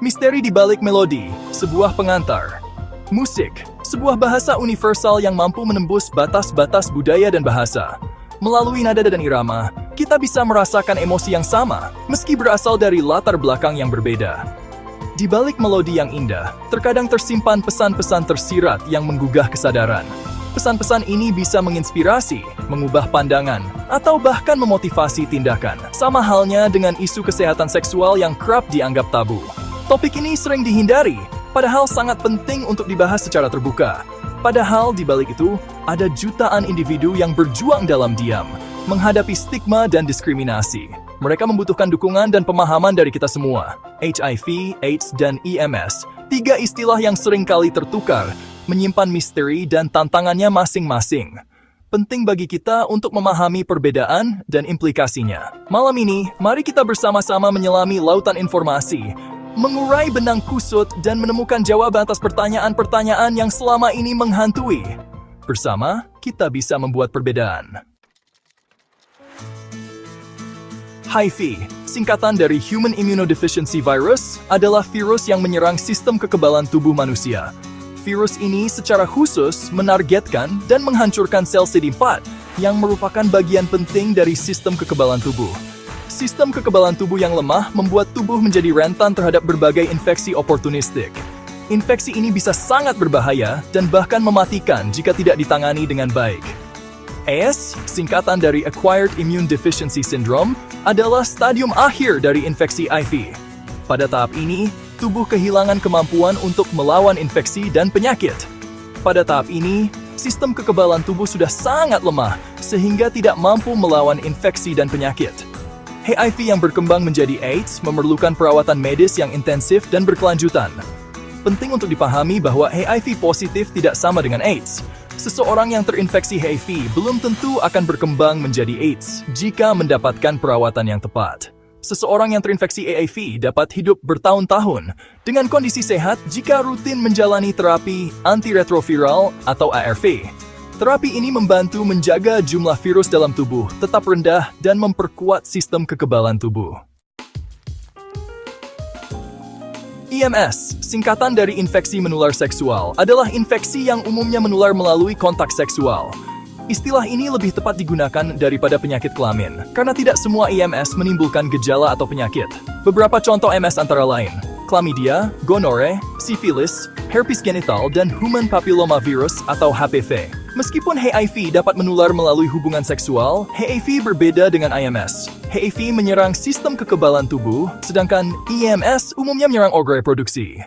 Misteri di balik melodi, sebuah pengantar. Musik, sebuah bahasa universal yang mampu menembus batas-batas budaya dan bahasa. Melalui nada dan irama, kita bisa merasakan emosi yang sama, meski berasal dari latar belakang yang berbeda. Di balik melodi yang indah, terkadang tersimpan pesan-pesan tersirat yang menggugah kesadaran. Pesan-pesan ini bisa menginspirasi, mengubah pandangan, atau bahkan memotivasi tindakan. Sama halnya dengan isu kesehatan seksual yang kerap dianggap tabu. Topik ini sering dihindari, padahal sangat penting untuk dibahas secara terbuka. Padahal di balik itu, ada jutaan individu yang berjuang dalam diam, menghadapi stigma dan diskriminasi. Mereka membutuhkan dukungan dan pemahaman dari kita semua. HIV, AIDS, dan EMS, tiga istilah yang sering kali tertukar, menyimpan misteri dan tantangannya masing-masing. Penting bagi kita untuk memahami perbedaan dan implikasinya. Malam ini, mari kita bersama-sama menyelami lautan informasi, mengurai benang kusut dan menemukan jawaban atas pertanyaan-pertanyaan yang selama ini menghantui. Bersama, kita bisa membuat perbedaan. HIV, singkatan dari Human Immunodeficiency Virus, adalah virus yang menyerang sistem kekebalan tubuh manusia. Virus ini secara khusus menargetkan dan menghancurkan sel CD4 yang merupakan bagian penting dari sistem kekebalan tubuh. Sistem kekebalan tubuh yang lemah membuat tubuh menjadi rentan terhadap berbagai infeksi oportunistik. Infeksi ini bisa sangat berbahaya dan bahkan mematikan jika tidak ditangani dengan baik. AS, singkatan dari Acquired Immune Deficiency Syndrome, adalah stadium akhir dari infeksi HIV. Pada tahap ini, tubuh kehilangan kemampuan untuk melawan infeksi dan penyakit. Pada tahap ini, sistem kekebalan tubuh sudah sangat lemah sehingga tidak mampu melawan infeksi dan penyakit. HIV yang berkembang menjadi AIDS memerlukan perawatan medis yang intensif dan berkelanjutan. Penting untuk dipahami bahwa HIV positif tidak sama dengan AIDS. Seseorang yang terinfeksi HIV belum tentu akan berkembang menjadi AIDS jika mendapatkan perawatan yang tepat. Seseorang yang terinfeksi HIV dapat hidup bertahun-tahun dengan kondisi sehat jika rutin menjalani terapi antiretroviral atau ARV. Terapi ini membantu menjaga jumlah virus dalam tubuh tetap rendah dan memperkuat sistem kekebalan tubuh. EMS, singkatan dari infeksi menular seksual, adalah infeksi yang umumnya menular melalui kontak seksual. Istilah ini lebih tepat digunakan daripada penyakit kelamin, karena tidak semua EMS menimbulkan gejala atau penyakit. Beberapa contoh MS antara lain, chlamydia, gonore, sifilis, herpes genital, dan human papillomavirus atau HPV. Meskipun HIV dapat menular melalui hubungan seksual, HIV berbeda dengan IMS. HIV menyerang sistem kekebalan tubuh, sedangkan EMS umumnya menyerang organ reproduksi.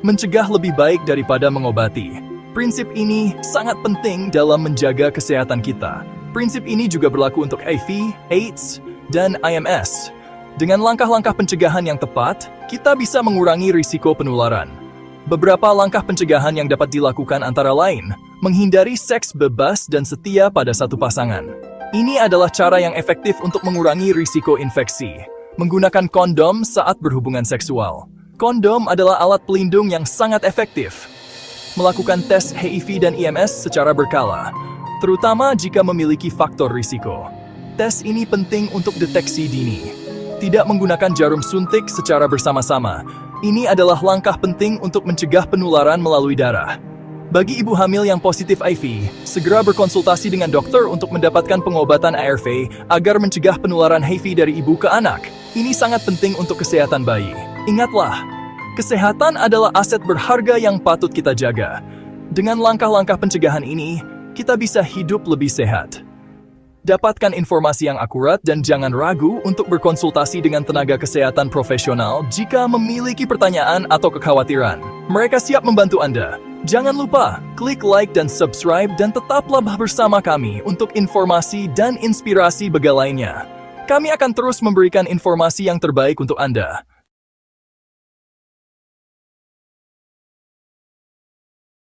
Mencegah lebih baik daripada mengobati. Prinsip ini sangat penting dalam menjaga kesehatan kita. Prinsip ini juga berlaku untuk HIV, AIDS, dan IMS. Dengan langkah-langkah pencegahan yang tepat, kita bisa mengurangi risiko penularan. Beberapa langkah pencegahan yang dapat dilakukan antara lain, menghindari seks bebas dan setia pada satu pasangan. Ini adalah cara yang efektif untuk mengurangi risiko infeksi. Menggunakan kondom saat berhubungan seksual. Kondom adalah alat pelindung yang sangat efektif. Melakukan tes HIV dan EMS secara berkala, terutama jika memiliki faktor risiko. Tes ini penting untuk deteksi dini. Tidak menggunakan jarum suntik secara bersama-sama. Ini adalah langkah penting untuk mencegah penularan melalui darah. Bagi ibu hamil yang positif HIV, segera berkonsultasi dengan dokter untuk mendapatkan pengobatan ARV agar mencegah penularan HIV dari ibu ke anak. Ini sangat penting untuk kesehatan bayi. Ingatlah, kesehatan adalah aset berharga yang patut kita jaga. Dengan langkah-langkah pencegahan ini, kita bisa hidup lebih sehat. Dapatkan informasi yang akurat dan jangan ragu untuk berkonsultasi dengan tenaga kesehatan profesional jika memiliki pertanyaan atau kekhawatiran. Mereka siap membantu Anda. Jangan lupa, klik like dan subscribe dan tetaplah bersama kami untuk informasi dan inspirasi begal lainnya. Kami akan terus memberikan informasi yang terbaik untuk Anda.